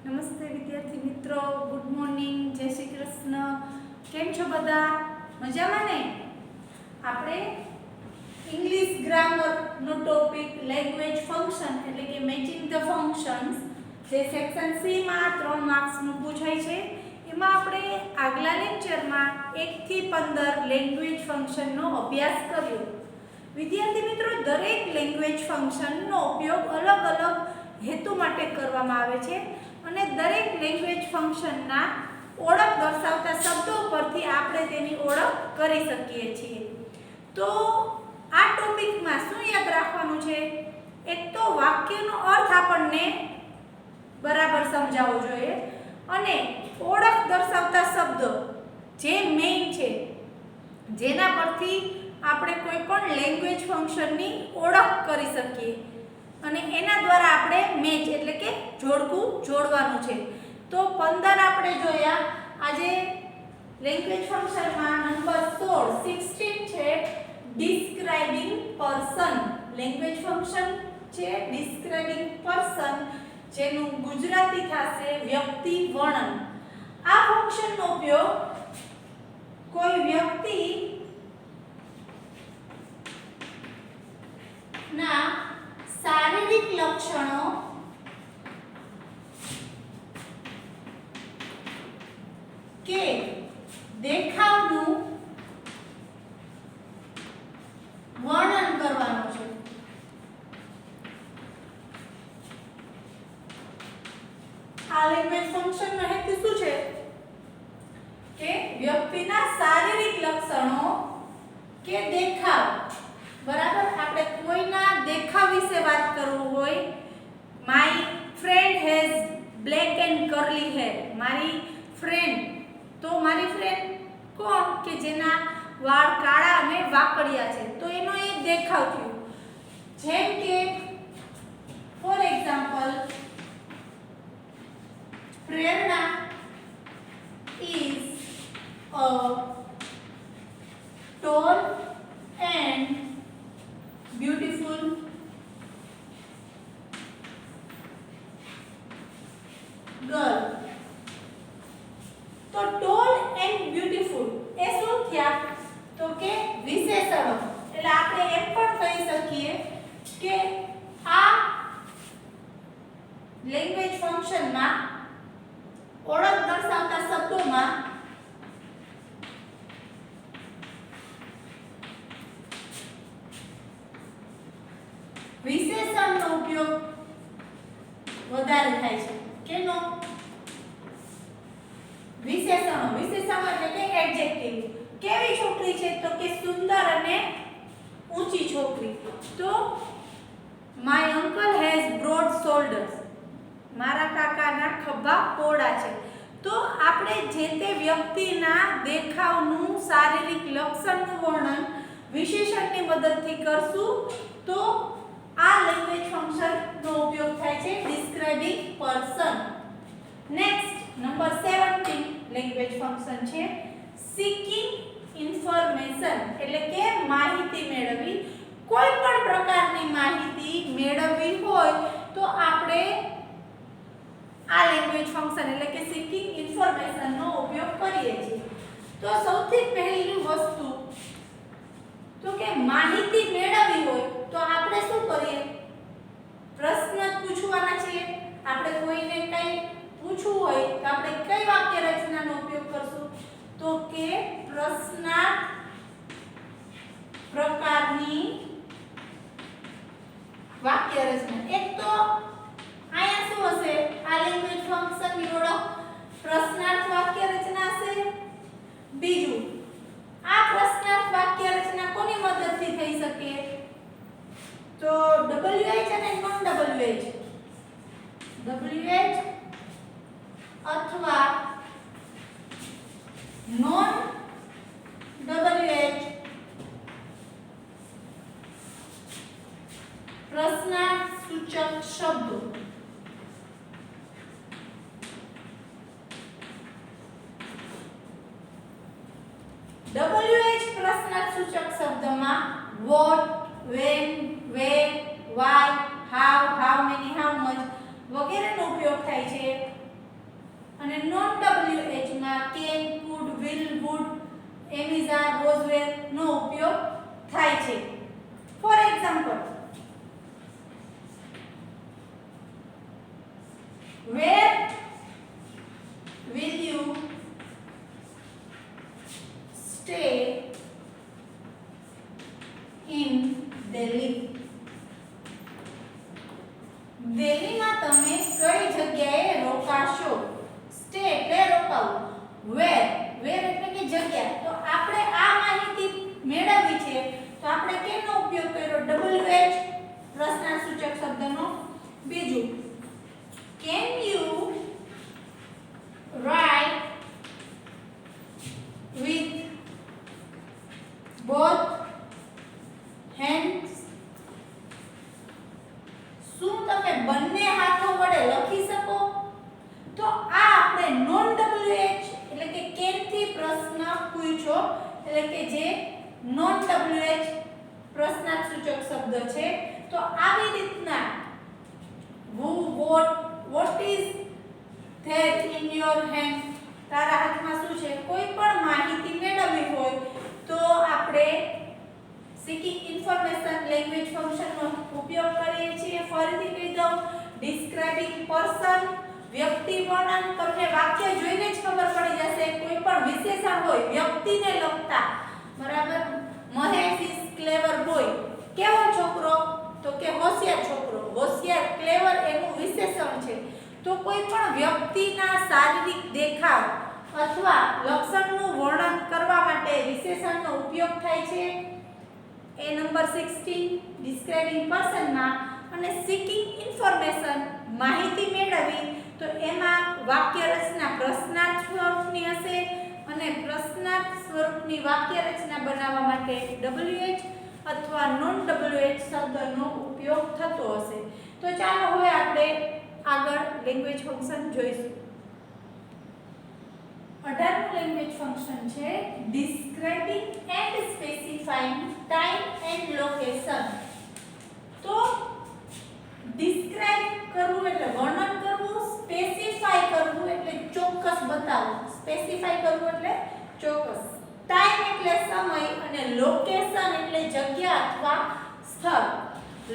નમસ્તે વિદ્યાર્થી મિત્રો, ગુડ મોર્નિંગ, જય શ્રી કૃષ્ણ. કેમ છો બધા? મજામાં ને? આપણે ઇંગ્લિશ ગ્રામરનો ટોપિક લેંગ્વેજ ફંક્શન એટલે કે મેચિંગ ધ ફંક્શન્સ જે સેક્શન સી માં 3 માર્ક્સનું પૂછાય છે એમાં આપણે આગલા લેક્ચરમાં 1 થી 15 લેંગ્વેજ ફંક્શનનો અભ્યાસ કર્યો. વિદ્યાર્થી મિત્રો, દરેક લેંગ્વેજ ફંક્શનનો ઉપયોગ અલગ અલગ હેતુ માટે કરવામાં આવે છે અને દરેક લેંગ્વેજ ફંક્શનના ઓળખ દર્શાવતા શબ્દો પરથી આપણે તેની ઓળખ કરી શકીએ છીએ. તો આ ટોપિકમાં શું યાદ રાખવાનું છે? એક તો વાક્યનો અર્થ આપણને બરાબર સમજાવવો જોઈએ અને ઓળખ દર્શાવતા શબ્દો જે મેઇન છે જેના પરથી આપણે કોઈ પણ લેંગ્વેજ ફંક્શનની ઓળખ કરી શકીએ અને એના દ્વારા આપણે મેચ એટલે કે જોડકું જોડવાનું છે. તો 15 આપણે જોયા. આજે લેંગ્વેજ ફંક્શનમાં નંબર 16 છે ડિસ્ક્રાઇબિંગ પર્સન. લેંગ્વેજ ફંક્શન છે ડિસ્ક્રાઇબિંગ પર્સન, જેનું ગુજરાતી થશે વ્યક્તિ વર્ણન. આ ફંક્શનનો ઉપયોગ કોઈ વ્યક્તિ ના શારીરિક લક્ષણો કે દેખાવનું વર્ણન કરવાનું છે. આ લેંગ્વેજ ફંક્શનનો હેતુ શું છે કે વ્યક્તિના શારીરિક લક્ષણો કે દેખાવ, બરાબર, આપણે કોઈના દેખાવ વિશે વાત કરવું હોય. My friend has black and curly hair. મારી ફ્રેન્ડ, તો મારી ફ્રેન્ડ કોણ કે જેના વાળ કાળા અને વાકડિયા છે, તો એનો એક દેખાવ થયો. જેમ કે ફોર એક્ઝામ્પલ, પ્રેરણા is a tall and beautiful girl. તો tall and beautiful એ શું થયા? તો કે વિશેષણો. એટલે આપણે એમ પણ કહી શકીએ કે આ લેંગ્વેજ ફંક્શનમાં ઓળખ દર્શાવતા શબ્દોમાં વિશેષણનો ઉપયોગ વધારે થાય છે. કેનો? વિશેષણો. વિશેષણો એટલે કે એડજેક્ટિવ. કેવી છોકરી છે? તો કે સુંદર અને ઊંચી છોકરી. તો my uncle has broad shoulders. મારા કાકાના ખભા પહોળા છે. તો આપણે જે તે વ્યક્તિના દેખાવનું શારીરિક લક્ષણનું વર્ણન વિશેષણની મદદથી કરશું તો આ લેંગ્વેજ ફંક્શનનો ઉપયોગ થાય છે describing person. Next number 17 language function છે સીકિંગ ઇન્ફોર્મેશન એટલે કે માહિતી મેળવવી. કોઈ પણ પ્રકારની માહિતી મેળવવી હોય તો આપણે આ લેંગ્વેજ ફંક્શન એટલે કે સીકિંગ ઇન્ફોર્મેશનનો ઉપયોગ કરીએ છીએ. તો સૌથી પહેલી વસ્તુ તો કે માહિતી મેળવવી હોય તો આપણે શું કરીએ? પ્રશ્ન પૂછવાના છીએ. આપણે કોઈને કંઈ પૂછવું હોય તો આપણે કઈ વાક્ય રચનાનો ઉપયોગ કરશું? તો કે પ્રશ્નાર્થ પ્રકારની વાક્ય રચના. એક તો આયા શું હશે? આ લેંગ્વેજ ફંક્શનની ઓળખ પ્રશ્નાર્થ વાક્ય રચના હશે. બીજું, આ પ્રશ્નાર્થ વાક્ય રચના કોની મદદથી થઈ શકે? તો WH અને નોન WH. WH અથવા નોન WH પ્રશ્નાર્થ સૂચક શબ્દો. WH પ્રશ્નાર્થ સૂચક શબ્દમાં what, when, where, why, how, how many, how much વગેરેનો ઉપયોગ થાય છે. નોન WH માં can, could, will, would, am is are, was, નો ઉપયોગ થાય છે. For example, where will you stay in Delhi? દિલ્હીમાં તમે કઈ જગ્યાએ રોકાશો? સ્ટે એટલે રોકાવું, વેર એટલે કે જગ્યા. તો આપણે આ માહિતી મેળવવી છે તો આપણે કેનો ઉપયોગ કર્યો? WH પ્રશ્નાર્થસૂચક શબ્દનો. બીજું, can you write with both hands? શું તમે બંને હાથો વડે લખી શકો? તો આ આપણે નોન WH એટલે કે કેન થી પ્રશ્ન પૂછ્યો, એટલે કે જે નોન WH પ્રશ્નાર્થસૂચક શબ્દ છે. તો આવી રીતના who, what is there in your hand? તારા હાથમાં શું છે? કોઈ પણ માહિતી મેળવવી હોય તો આપણે seeking information લેંગ્વેજ ફંક્શનનો ઉપયોગ કરીએ છીએ. ફરીથી કહી દઉં, ડિસ્ક્રાઇબિંગ પર્સન, વ્યક્તિ વર્ણન. તમને વાક્ય જોઈને જ ખબર પડી જશે કોઈ પણ વિશેષણ હોય વ્યક્તિને લગતા, બરાબર. Mahesh is clever boy. કેવો છોકરો? તો કે હોશિયાર છોકરો. હોશિયાર, ક્લેવર એનું વિશેષણ છે. તો કોઈ પણ વ્યક્તિના શારીરિક દેખાવ અથવા લક્ષણનું વર્ણન કરવા માટે વિશેષણનો ઉપયોગ થાય છે. એ નંબર 16 ડિસ્ક્રાઇબિંગ પર્સનમાં. અને સીકિંગ ઇન્ફોર્મેશન માહિતી મેળવવી, તો એમાં વાક્ય રચના પ્રશ્નાર્થ સ્વરૂપની હશે અને પ્રશ્નાર્થ સ્વરૂપની વાક્ય રચના બનાવવા માટે WH અથવા નોન WH શબ્દનો ઉપયોગ થતો હશે. તો ચાલો હવે આપણે આગળ લેંગ્વેજ ફંક્શન જોઈશું. 18મું લેંગ્વેજ ફંક્શન છે describing and specifying time and location. તો ડિસ્ક્રાઇબ કરવું એટલે વર્ણન કરવું, સ્પેસિફાઈ કરવું એટલે ચોક્કસ બતાવવું, સ્પેસિફાઈ કરવું એટલે ચોક્કસ, ટાઈમ એટલે સમય અને લોકેશન એટલે જગ્યા અથવા સ્થળ.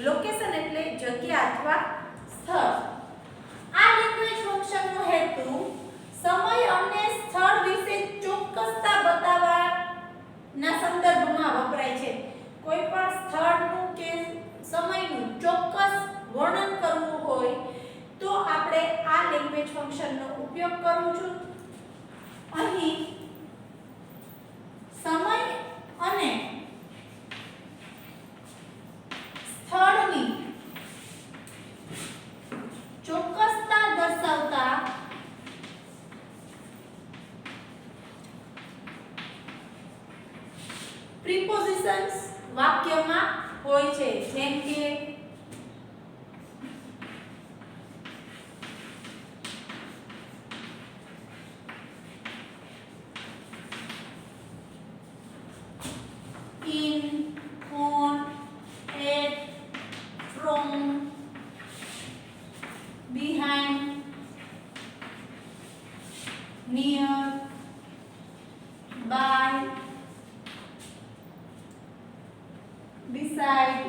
લોકેશન એટલે જગ્યા અથવા સ્થળ. આ લેંગ્વેજ ફંક્શનનો હેતુ સમય અને સ્થળ વિશે ચોક્કસતા બતાવવાના સંદર્ભમાં વપરાય છે. કોઈ પણ સ્થળનું કે સમયનું ચોક્કસ વર્ણન કરવું હોય તો આપણે આ લેંગ્વેજ ફંક્શનનો ઉપયોગ કરું છું. અહીં સમય અને સ્થળની ચોક્કસતા દર્શાવતા પ્રિપોઝિશન્સ વાક્યમાં હોય છે. જેમ કે in, on, at, from, behind, near, by, beside.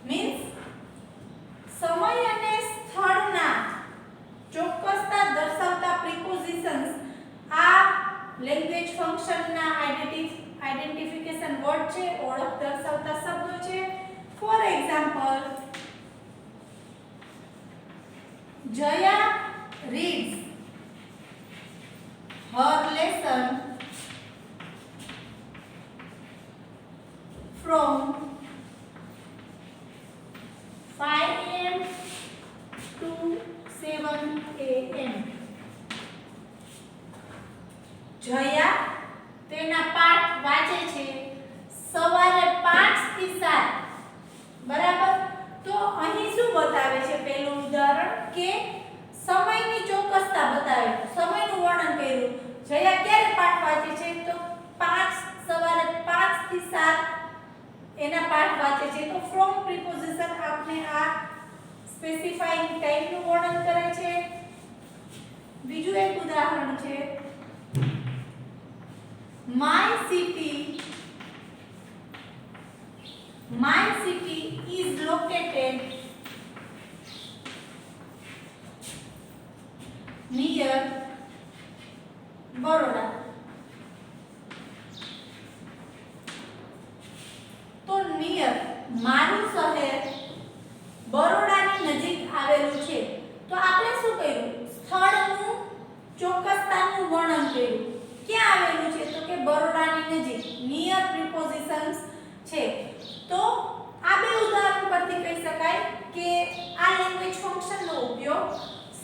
means સમય અને સ્થળના ચોક્કસતા દર્શાવતા પ્રિપોઝિશન્સ આ લેંગ્વેજ ફંક્શનના આઇડેન્ટિફિકેશન વર્ડ છે, ઓળખ દર્શાવતા શબ્દો છે. For example, Jaya reads her lesson from 5 am to 7 am. જયા તેના પાઠ વાંચે છે સવારે 5 થી 7, બરાબર. તો અહીં શું બતાવે છે? પહેલું ઉદાહરણ કે સમયની ચોક્કસતા બતાવે, સમયનું વર્ણન કર્યું. જયા ક્યારે પાઠ વાંચે છે? તો સવારે 5 થી 7 એના પાઠ વાંચે છે. તો ફ્રોમ પ્રિપોઝિશન આપણે આ સ્પેસિફાઈંગ ટાઈપનું વર્ણન કરે છે. બીજું એક ઉદાહરણ છે My city is located near Baroda. તો નિયર મારું શહેર બરોડાની નજીક આવેલું છે. તો આપણે શું કર્યું? સ્થળનું ચોક્કસતાનું વર્ણન કર્યું. ક્યાં આવેલું છે? તો કે બરોડાની નજીક. નિયર પ્રિપોઝિશન્સ છે. તો આ બે ઉદાહરણ પરથી કહી શકાય કે આ લેંગ્વેજ ફંક્શનનો ઉપયોગ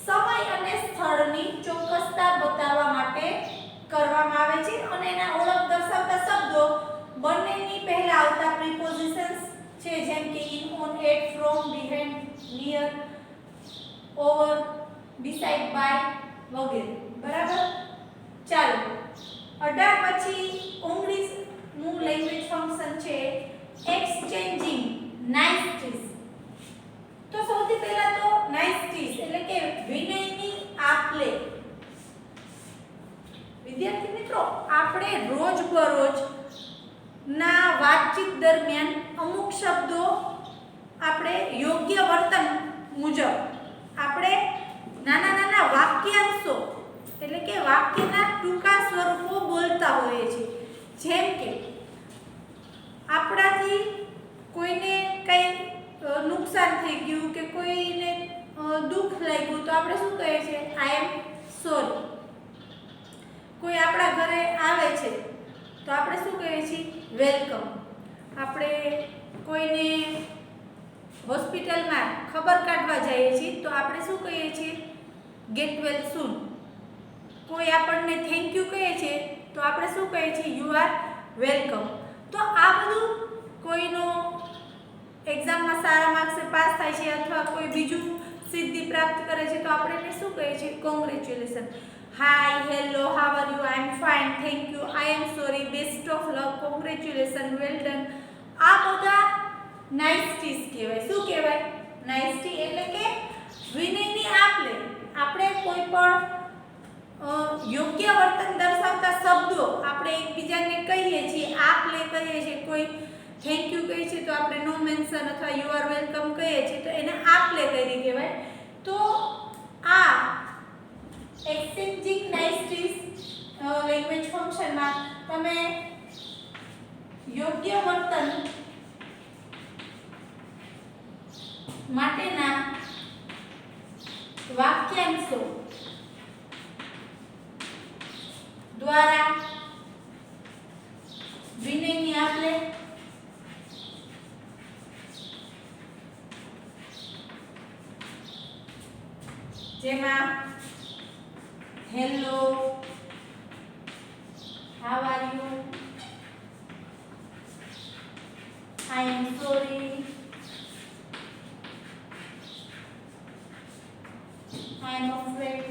સમય અને સ્થળની ચોક્કસતા બતાવવા માટે કરવામાં આવે છે અને એના ઓળખ દર્શાવતા શબ્દો બંનેની પહેલા આવતા પ્રિપોઝિશન્સ છે, જેમ કે in, on, at, from, behind, near, over, beside, by વગેરે. બરાબર? ચાલો 18 પછી 19 નું લેંગ્વેજ ફંક્શન છે એક્સચેન્જિંગ નાઇસટીઝ. તો સૌથી પહેલા તો નાઇસટીઝ એટલે કે વિનયની આપ-લે. વિદ્યાર્થી મિત્રો, આપણે રોજબરોજ ના વાતચીત દરમિયાન અમુક શબ્દો આપણે યોગ્ય વર્તન મુજબ આપણે નાના નાના વાક્યાંશો એટલે કે વાક્યના ટૂંકા સ્વરૂપો બોલતા હોઈએ છીએ. જેમ કે આપણાથી કોઈને કંઈ નુકસાન થઈ ગયું કે કોઈને દુઃખ લાગ્યું તો આપણે શું કહીએ છીએ? આઈ એમ સોરી. કોઈ આપણા ઘરે આવે છે તો આપણે શું કહીએ છીએ? વેલકમ. આપણે કોઈને હોસ્પિટલમાં ખબર કાઢવા જઈએ છીએ તો આપણે શું કહીએ છીએ? ગેટ વેલ સૂન. કોઈ આપણને થેન્ક યુ કહે છે તો આપણે શું કહીએ છીએ? You are welcome. તો આ બધું કોઈનો એક્ઝામમાં સારા માર્ક્સે પાસ થાય છે અથવા કોઈ બીજું સિદ્ધિ પ્રાપ્ત કરે છે તો આપણે એને શું કહીએ છીએ? Congratulation. Hi, hello, how are you? I am fine, thank you, I am sorry, best of luck, congratulation, well done. આ બધા નાઇસટીઝ કહેવાય. શું કહેવાય? નાઇસટી એટલે કે વિનયની આપ-લે. આપણે કોઈ પણ યોગ્ય વર્તન દર્શાવતા શબ્દો આપણે એકબીજાને કહીએ છીએ, આપ-લે કરીએ છીએ. કોઈ થેન્ક યુ કહે છે તો આપણે નો મેન્શન અથવા યુ આર વેલકમ કહીએ છીએ તો એને આપ-લે કરી કહેવાય. તો આ એક્સચેન્જિંગ નાઇસટીઝ લેંગ્વેજ ફંક્શનમાં તમે યોગ્ય વર્તન માટેના વાક્યાંશો દ્વારા વિનયની આપ-લે જેમાં hello, how are you, I am sorry, I am afraid,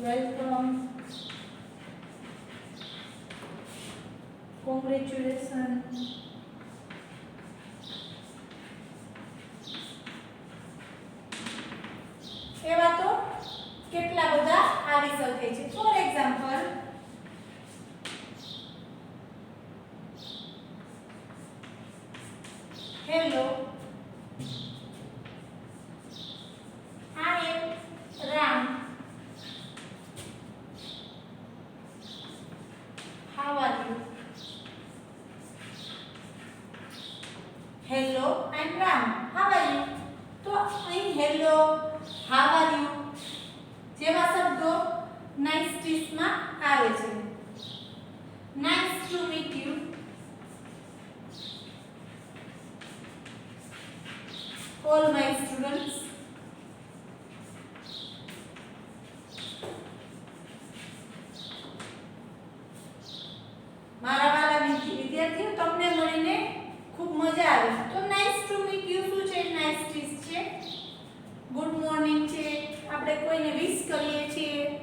welcome, congratulations, એવા તો કેટલા બધા આવી શકે છે. For example, hello, I am Ram, how are you? Hello, I am Ram, how are you? તો અહીં hello, how are you જેવા શબ્દો નાઇસટીઝમાં આવે છે. Nice to meet you, all my students, મારા વાલા વિદ્યાર્થીઓ, તમને મળીને ખૂબ મજા આવી. તો નાઇસ ટુ મીટ યુ શું છે? નાઇસટીઝ છે. ગુડ મોર્નિંગ છે, આપણે કોઈને વિશ કરીએ છીએ,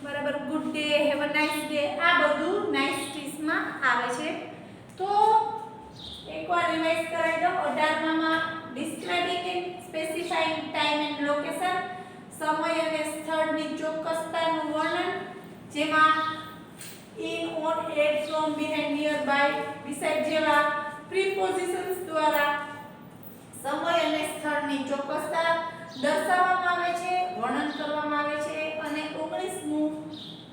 બરાબર, good day, have a nice day, આ બધું નાઇસટીઝમાં આવે છે. તો એકવાર રિવાઇઝ કરાવી દો. 18માં describing and specifying time and location, સમય અને સ્થળની ચોક્કસતાનું વર્ણન, જેમાં in, on, at, from, behind, nearby, beside જેવા પ્રીપોઝિશન્સ દ્વારા સમય અને સ્થળની ચોક્કસતા દર્શાવવામાં આવે છે, વર્ણન કરવામાં આવે છે. અને 19મું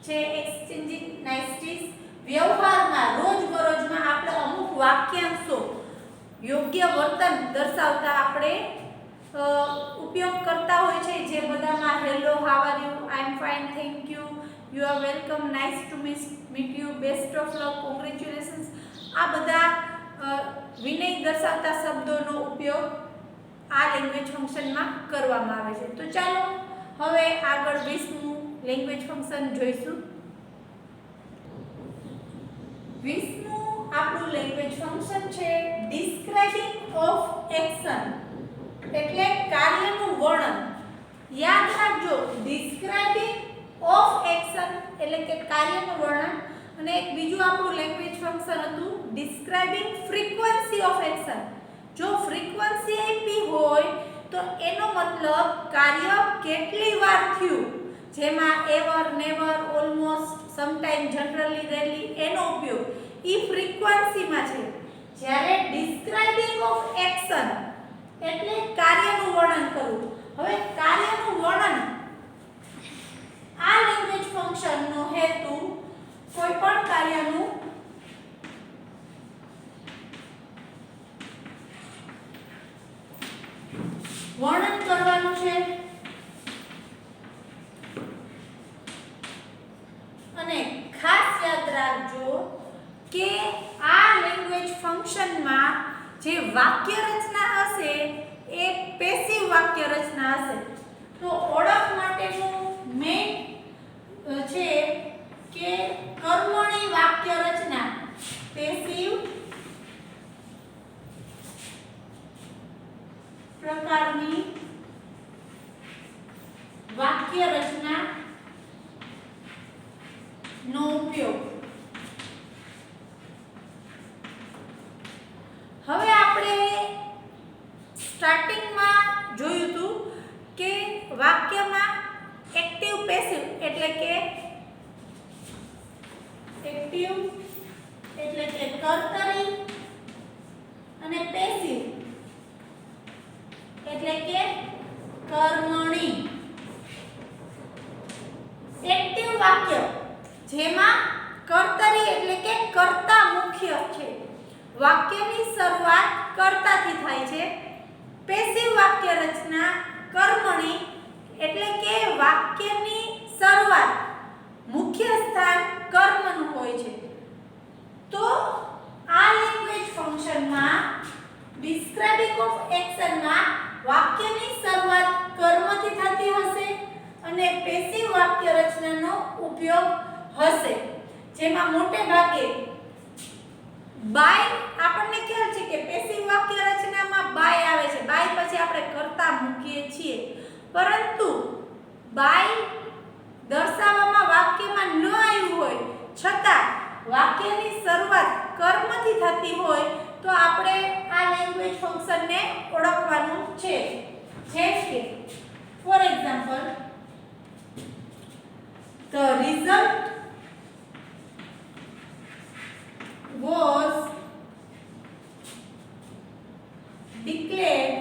છે એક્સચેન્જિંગ નાઇસિટીઝ. વ્યવહારમાં રોજબરોજમાં આપણે અમુક વાક્યાંશો યોગ્ય વર્તન દર્શાવતા આપણે ઉપયોગ કરતા હોય છે, જે બધામાં hello, how are you, I am fine, thank you, you are welcome, nice to meet you, best of luck, congratulations, આ બધા વિનય દર્શાવતા શબ્દોનો ઉપયોગ આ લેંગ્વેજ ફંક્શનમાં કરવામાં આવે છે. તો ચાલો હવે આગળ 20મું લેંગ્વેજ ફંક્શન જોઈશું. 20મું આપણું લેંગ્વેજ ફંક્શન છે ડિસ્ક્રાઇબિંગ ઓફ એક્શન, એટલે કાર્યનું વર્ણન. યાદ રાખજો, ડિસ્ક્રાઇબિંગ ઓફ એક્શન એટલે કે કાર્યનું વર્ણન. અને એક બીજું આપણું લેંગ્વેજ ફંક્શન હતું ડિસ્ક્રાઇબિંગ ફ્રીક્વન્સી ઓફ એક્શન. જો ફ્રીક્વન્સી આપી હોય તો એનો મતલબ કાર્ય કેટલી વાર થયું, જેમાં ever, never, almost, sometime, generally, rarely એનો ઉપયોગ ઈ ફ્રીક્વન્સીમાં છે. જ્યારે ડિસ્ક્રાઇબિંગ ઓફ એક્શન એટલે કાર્યનું વર્ણન કરવું. હવે કાર્યનું વર્ણન, આ લેંગ્વેજ ફંક્શનનો હેતુ કોઈ પણ કાર્યનું વર્ણન કરવાનું છે. અને ખાસ યાદ રાખજો કે આ લેંગ્વેજ ફંક્શનમાં જે વાક્ય રચના હશે એ પેસિવ વાક્ય રચના હશે. તો ઓળખ માટેનું મેઇન છે કે કર્મણી વાક્ય રચના, પેસિવ પ્રકારની વાક્ય રચના નો ઉપયોગ. હવે આપણે સ્ટાર્ટિંગમાં જોયું હતું કે વાક્યમાં એક્ટિવ પેસિવ એટલે કે એક્ટિવ એટલે કે કર્તરી અને પેસિવ એટલે કે કર્મણી. એક્ટિવ વાક્ય જેમાં કર્તરી એટલે કે કર્તા મુખ્ય છે, વાક્યની શરૂઆત કર્તાથી થાય છે. પેસિવ વાક્ય રચના કર્મણી એટલે કે વાક્યની શરૂઆત મુખ્ય સ્થાન કર્મનું હોય છે. તો આ લેંગ્વેજ ફંક્શનમાં ડિસ્ક્રાઇબિંગ ઓફ એક્શનમાં વાક્યની શરૂઆત કર્મથી થતી હશે અને પેસિવ વાક્ય રચનાનો ઉપયોગ હશે, જેમાં મોટે ભાગે બાય, આપણને ખ્યાલ છે કે પેસિવ વાક્ય રચનામાં બાય આવે છે, બાય પછી આપણે કર્તા મૂકીએ છીએ. પરંતુ બાય દર્શાવવામાં વાક્યમાં ન આવ્યું હોય છતાં વાક્યની શરૂઆત કર્મથી થતી હોય તો આપણે આ લેંગ્વેજ ફંક્શનને ઓળખવાનું છે. જેમ કે for example, the result was declared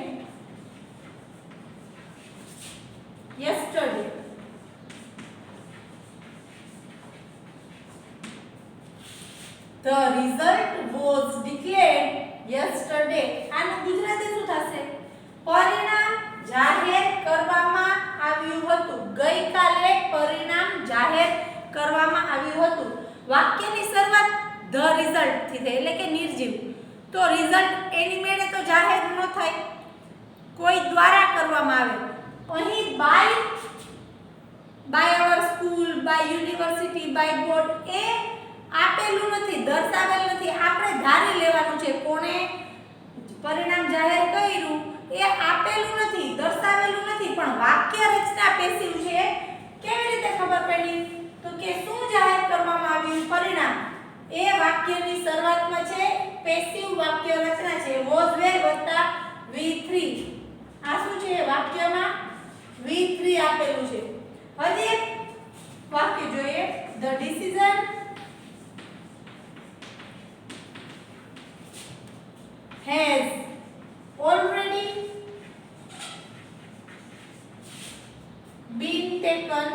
yesterday. The result was declared yesterday. આનું ગુજરાતી શું થશે? પરિણામ જાહેર કરવામાં આવ્યું હતું. ગઈકાલે પરિણામ જાહેર કરવામાં આવ્યું હતું. વાક્યની શરૂઆત ધ રિઝલ્ટ થી થાય એટલે કે નિર્જીવ. તો રિઝલ્ટ એની મેળે તો જાહેર ન થાય, કોઈ દ્વારા કરવામાં આવે. અહીં by our school, by university, by board એ આપેલું નથી, દર્શાવેલ નથી. આપણે ધારી લેવાનું છે કોણે પરિણામ જાહેર કર્યું એ આપેલું નથી, દર્શાવેલું નથી. પણ વાક્ય રચના પેસિવ છે. કેવી રીતે ખબર પડી? તો કે શું જાહેર કરવામાં આવ્યું? પરિણામ. એ વાક્યની શરૂઆતમાં છે પેસિવ વાક્ય રચના છે was were વત્તા V3. આ શું છે વાક્યમાં V3 આપેલું છે. હજી એક વાક્ય જોઈએ. The decision has already been taken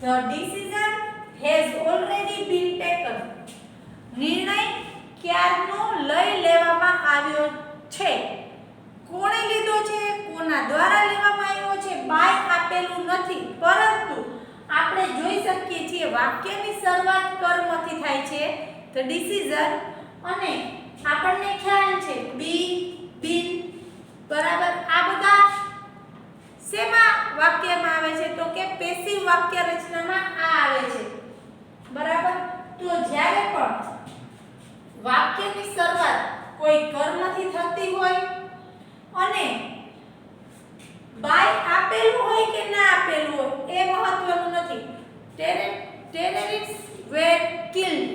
The decision has already been taken. નિર્ણય ક્યારનો લઈ લેવામાં આવ્યો છે. કોણે લીધો છે? કોના દ્વારા લેવામાં આવ્યો છે? બાય આપેલું નથી, પરંતુ આપણે જોઈ શકીએ છીએ વાક્યની શરૂઆત કર્મથી થાય છે the decision અને આપણને ખ્યાલ છે બી બીન બરાબર. આ બધા શેમાં વાક્યમાં આવે છે? તો કે પેસિવ વાક્ય રચનામાં આ આવે છે બરાબર. તો જ્યારે પણ વાક્યની શરૂઆત કોઈ કર્મથી થતી હોય અને બાય આપેલું હોય કે ના આપેલું હોય એ મહત્વનું નથી. ટેરરિસ્ટ્સ વેર કિલ્ડ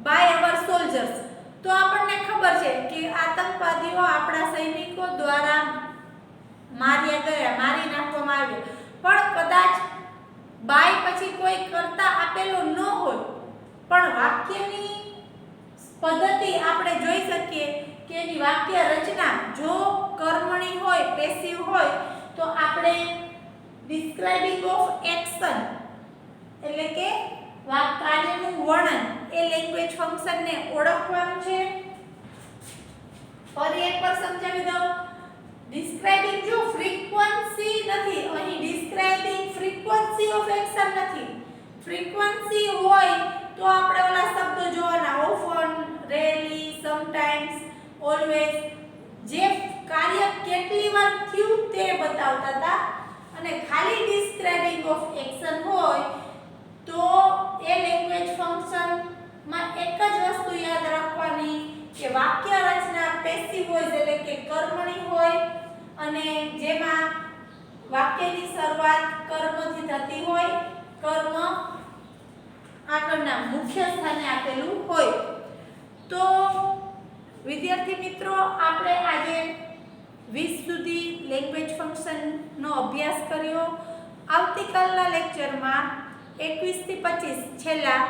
બાય અવર સોલ્જર્સ. તો આપણને ખબર છે કે આતંકવાદીઓ આપણા સૈનિકો દ્વારા મારી નાખવામાં આવ્યા. પણ કદાચ બાય પછી કોઈ કરતા આપેલો ન હોય પણ વાક્યની પદ્ધતિ આપણે જોઈ શકીએ કે એની વાક્ય રચના જો કર્મણી હોય પેસિવ હોય તો આપણે ડિસ્ક્રાઇબિંગ ઓફ એક્શન એટલે કે કાર્યનું વર્ણન એ લેંગ્વેજ ફંક્શનને ઓળખવાનું છે. ફરી એકવાર સમજાવી દઉં. ડિસ્ક્રાઇબિંગ જો ફ્રીક્વન્સી નથી, અહીં ડિસ્ક્રાઇબિંગ ફ્રીક્વન્સી ઓફ એક્શન નથી. ફ્રીક્વન્સી હોય તો આપણે ઓલા શબ્દો જોવાના ઓફન, રેરલી, સમટાઇમ્સ, ઓલવેઝ જે કાર્ય કેટલી વાર થયું તે બતાવતા હતા. અને ખાલી ડિસ્ક્રાઇબિંગ ઓફ એક્શન હોય તો એ લેંગ્વેજ ફંક્શન માં એક જ વસ્તુ યાદ રાખવાની કે વાક્ય રચના પેસિવ વોઇસ એટલે કે કર્મણી હોય અને જેમાં વાક્યની શરૂઆત કર્મથી થતી હોય. કર્મ આગળના મુખ્ય સ્થાને આપેલું હોય. તો વિદ્યાર્થી મિત્રો આપણે આજે 20 સુધી લેંગ્વેજ ફંક્શનનો અભ્યાસ કર્યો. આવતીકાલના લેક્ચરમાં 21 થી 25 છેલ્લા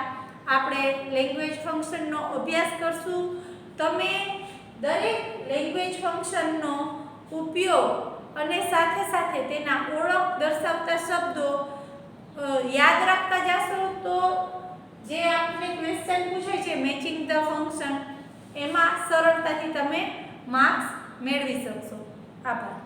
આપણે લેંગ્વેજ ફંક્શનનો અભ્યાસ કરશું. તમે દરેક લેંગ્વેજ ફંક્શનનો ઉપયોગ અને સાથે સાથે તેના ઓળખ દર્શાવતા શબ્દો યાદ રાખતા જાશો તો જે આપણે ક્વેશ્ચન પૂછાય છે મેચિંગ ધ ફંક્શન એમાં સરળતાથી તમે માર્ક્સ મેળવી શકશો. આભાર.